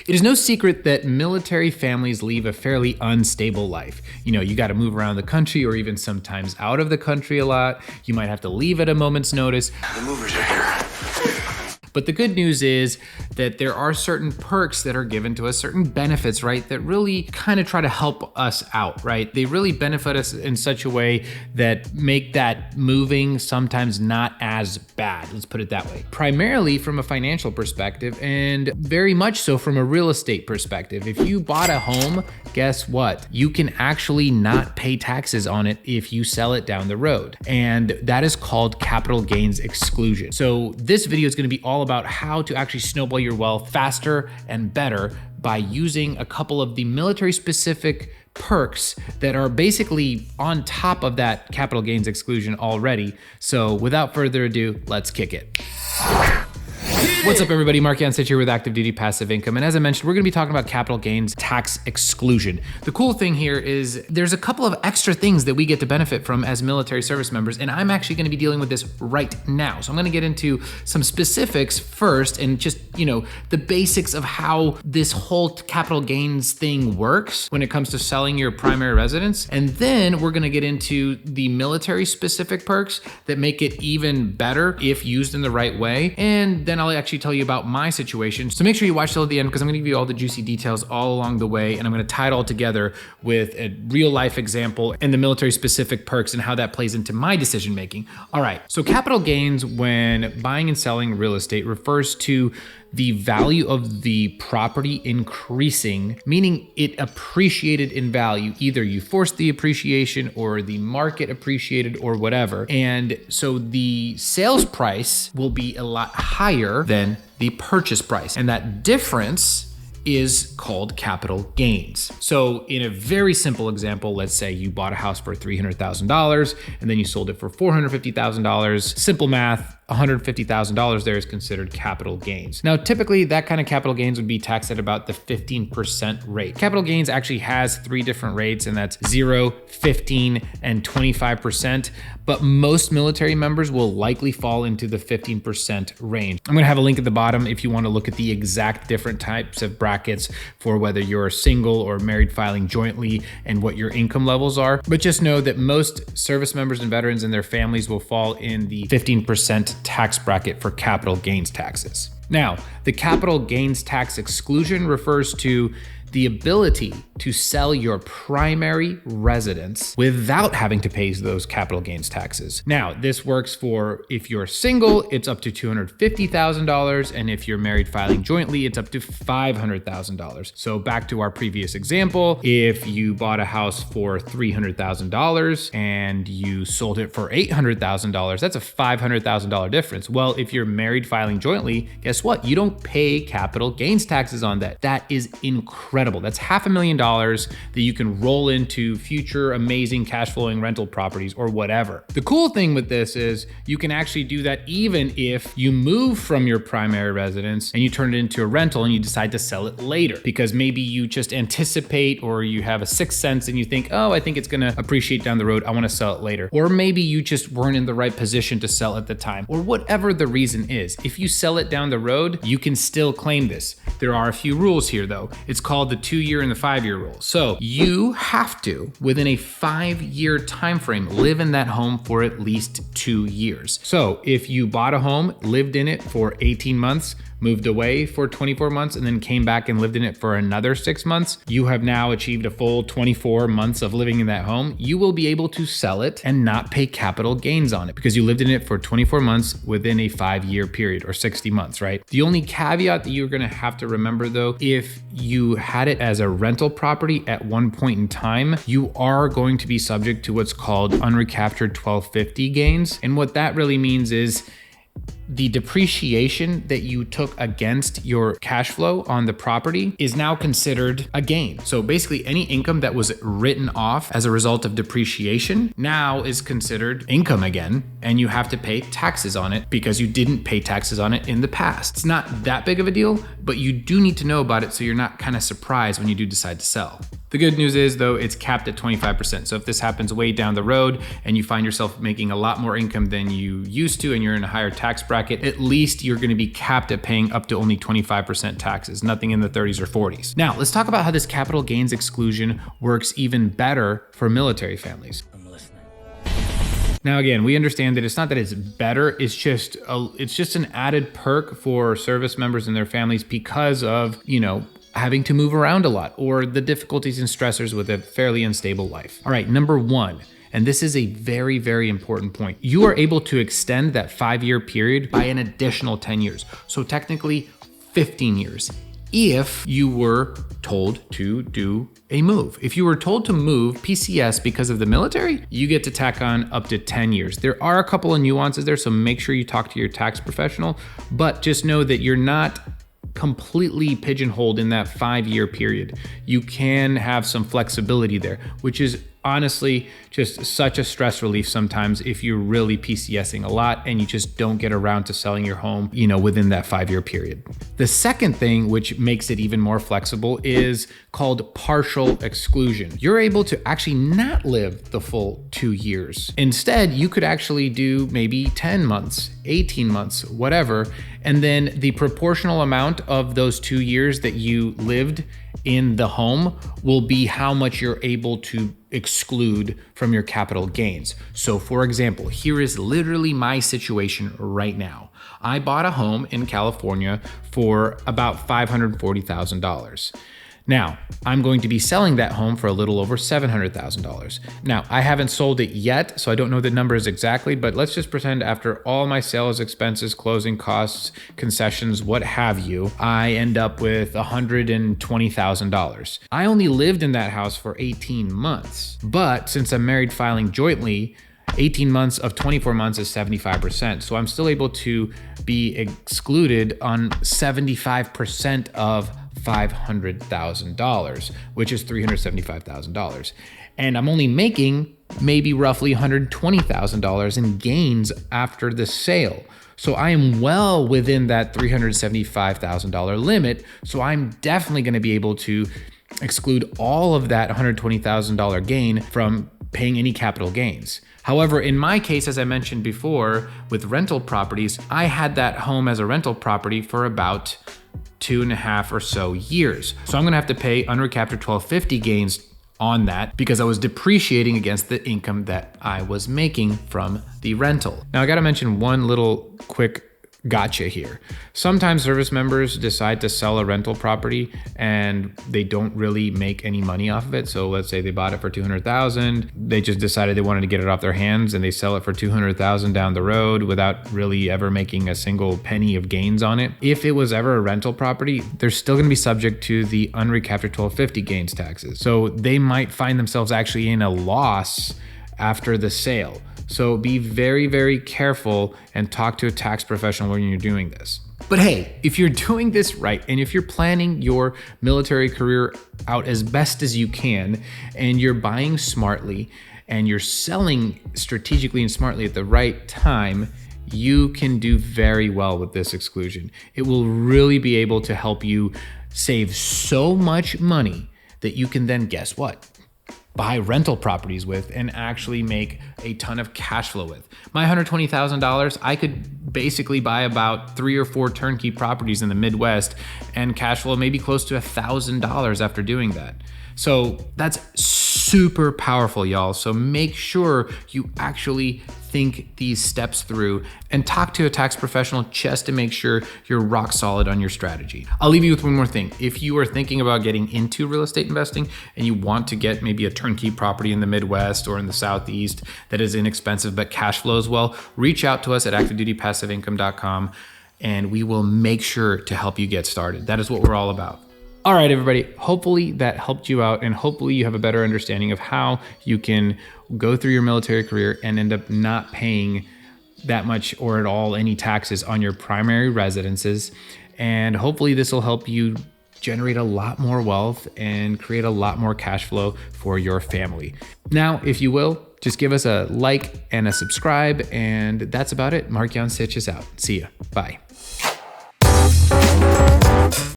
It is no secret that military families leave a fairly unstable life. You got to move around the country or even sometimes out of the country a lot. You might have to leave at a moment's notice. The movers are here. But the good news is that there are certain perks that are given to us, certain benefits, right, that really kind of try to help us out, right? They really benefit us in such a way that make that moving sometimes not as bad, let's put it that way. Primarily from a financial perspective, and very much so from a real estate perspective. If you bought a home, guess what? You can actually not pay taxes on it if you sell it down the road. And that is called capital gains exclusion. So this video is going to be all about how to actually snowball your wealth faster and better by using a couple of the military specific perks that are basically on top of that capital gains exclusion already. So without further ado, let's kick it. What's up everybody, Mark Yancich here with Active Duty Passive Income. And as I mentioned, we're gonna be talking about capital gains tax exclusion. The cool thing here is there's a couple of extra things that we get to benefit from as military service members. And I'm actually gonna be dealing with this right now. So I'm gonna get into some specifics first and just, the basics of how this whole capital gains thing works when it comes to selling your primary residence. And then we're gonna get into the military specific perks that make it even better if used in the right way. And then I'll actually tell you about my situation. So make sure you watch till the end because I'm gonna give you all the juicy details all along the way, and I'm gonna tie it all together with a real life example and the military specific perks and how that plays into my decision making. All right, so capital gains when buying and selling real estate refers to the value of the property increasing, meaning it appreciated in value. Either you forced the appreciation or the market appreciated or whatever. And so the sales price will be a lot higher than the purchase price. And that difference is called capital gains. So in a very simple example, let's say you bought a house for $300,000 and then you sold it for $450,000. Simple math, $150,000 there is considered capital gains. Now, typically that kind of capital gains would be taxed at about the 15% rate. Capital gains actually has 3 different rates, and that's 0, 15, and 25%. But most military members will likely fall into the 15% range. I'm gonna have a link at the bottom if you wanna look at the exact different types of brackets for whether you're single or married filing jointly and what your income levels are. But just know that most service members and veterans and their families will fall in the 15% tax bracket for capital gains taxes. Now, the capital gains tax exclusion refers to the ability to sell your primary residence without having to pay those capital gains taxes. Now, this works for if you're single, it's up to $250,000, and if you're married filing jointly, it's up to $500,000. So back to our previous example, if you bought a house for $300,000 and you sold it for $800,000, that's a $500,000 difference. Well, if you're married filing jointly, guess what? You don't pay capital gains taxes on that. That is incredible. That's $500,000 that you can roll into future amazing cash flowing rental properties or whatever. The cool thing with this is you can actually do that even if you move from your primary residence and you turn it into a rental and you decide to sell it later, because maybe you just anticipate or you have a sixth sense and you think, oh, I think it's gonna appreciate down the road, I wanna sell it later. Or maybe you just weren't in the right position to sell at the time, or whatever the reason is. If you sell it down the road, you can still claim this. There are a few rules here though. It's called the 2-year and the 5-year rule. So you have to, within a 5-year time frame, live in that home for at least 2 years. So if you bought a home, lived in it for 18 months, moved away for 24 months, and then came back and lived in it for another 6 months, you have now achieved a full 24 months of living in that home. You will be able to sell it and not pay capital gains on it because you lived in it for 24 months within a 5-year period, or 60 months, right? The only caveat that you're gonna have to remember though, if you had it as a rental property at one point in time, you are going to be subject to what's called unrecaptured 1250 gains. And what that really means is the depreciation that you took against your cash flow on the property is now considered a gain. So basically any income that was written off as a result of depreciation now is considered income again, and you have to pay taxes on it because you didn't pay taxes on it in the past. It's not that big of a deal, but you do need to know about it so you're not kind of surprised when you do decide to sell. The The good news is though, it's capped at 25%. So if this happens way down the road and you find yourself making a lot more income than you used to and you're in a higher tax bracket, at least you're gonna be capped at paying up to only 25% taxes, nothing in the 30s or 40s. Now, let's talk about how this capital gains exclusion works even better for military families. Now, again, we understand that it's not that it's better, it's just an added perk for service members and their families because of, having to move around a lot or the difficulties and stressors with a fairly unstable life. All right, number one, and this is a very, very important point. You are able to extend that 5-year period by an additional 10 years. So technically 15 years. If you were told to do a move. If you were told to move PCS because of the military, you get to tack on up to 10 years. There are a couple of nuances there, so make sure you talk to your tax professional, but just know that you're not completely pigeonholed in that 5-year period. You can have some flexibility there, which is honestly just such a stress relief sometimes if you're really PCSing a lot and you just don't get around to selling your home, within that 5-year period. The second thing, which makes it even more flexible, is called partial exclusion. You're able to actually not live the full 2 years. Instead, you could actually do maybe 10 months, 18 months, whatever, and then the proportional amount of those 2 years that you lived in the home will be how much you're able to exclude from your capital gains. So for example, here is literally my situation right now. I bought a home in California for about $540,000. Now, I'm going to be selling that home for a little over $700,000. Now, I haven't sold it yet, so I don't know the numbers exactly, but let's just pretend after all my sales expenses, closing costs, concessions, what have you, I end up with $120,000. I only lived in that house for 18 months, but since I'm married filing jointly, 18 months of 24 months is 75%. So I'm still able to be excluded on 75% of $500,000, which is $375,000. And I'm only making maybe roughly $120,000 in gains after the sale. So I am well within that $375,000 limit. So I'm definitely going to be able to exclude all of that $120,000 gain from paying any capital gains. However, in my case, as I mentioned before, with rental properties, I had that home as a rental property for about 2.5 or so years. So I'm gonna have to pay unrecapped or 1250 gains on that because I was depreciating against the income that I was making from the rental. Now I gotta mention one little quick gotcha here. Sometimes service members decide to sell a rental property and they don't really make any money off of it. So let's say they bought it for $200,000. They just decided they wanted to get it off their hands and they sell it for $200,000 down the road without really ever making a single penny of gains on it. If it was ever a rental property, they're still going to be subject to the unrecapped 1250 gains taxes. So they might find themselves actually in a loss after the sale. So be very, very careful and talk to a tax professional when you're doing this. But hey, if you're doing this right, and if you're planning your military career out as best as you can, and you're buying smartly, and you're selling strategically and smartly at the right time, you can do very well with this exclusion. It will really be able to help you save so much money that you can then, guess what? Buy rental properties with and actually make a ton of cash flow with. My $120,000, I could basically buy about 3 or 4 turnkey properties in the Midwest and cash flow maybe close to $1,000 after doing that. So that's super powerful, y'all. So make sure you actually think these steps through and talk to a tax professional just to make sure you're rock solid on your strategy. I'll leave you with one more thing. If you are thinking about getting into real estate investing and you want to get maybe a turnkey property in the Midwest or in the Southeast that is inexpensive but cash flows well, reach out to us at activedutypassiveincome.com and we will make sure to help you get started. That is what we're all about. All right, everybody, hopefully that helped you out and hopefully you have a better understanding of how you can go through your military career and end up not paying that much or at all any taxes on your primary residences. And hopefully this will help you generate a lot more wealth and create a lot more cash flow for your family. Now, if you will, just give us a like and a subscribe, and that's about it. Mark Jan Stitch is out. See ya. Bye.